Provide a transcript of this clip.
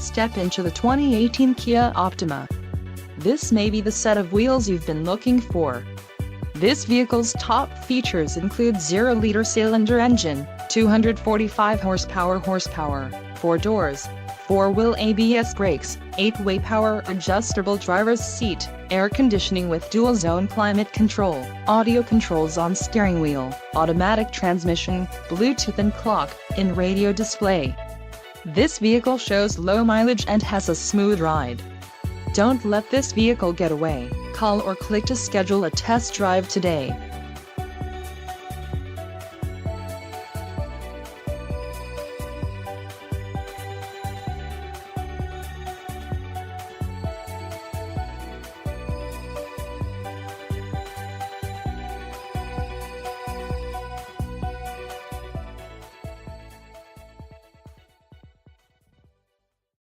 Step into the 2018 Kia Optima. This may be the set of wheels you've been looking for. This vehicle's top features include 0-liter cylinder engine, 245 horsepower, 4 doors, 4-wheel ABS brakes, 8-way power adjustable driver's seat, air conditioning with dual-zone climate control, audio controls on steering wheel, automatic transmission, Bluetooth and clock-in radio display. This vehicle shows low mileage and has a smooth ride. Don't let this vehicle get away. Call or click to schedule a test drive today.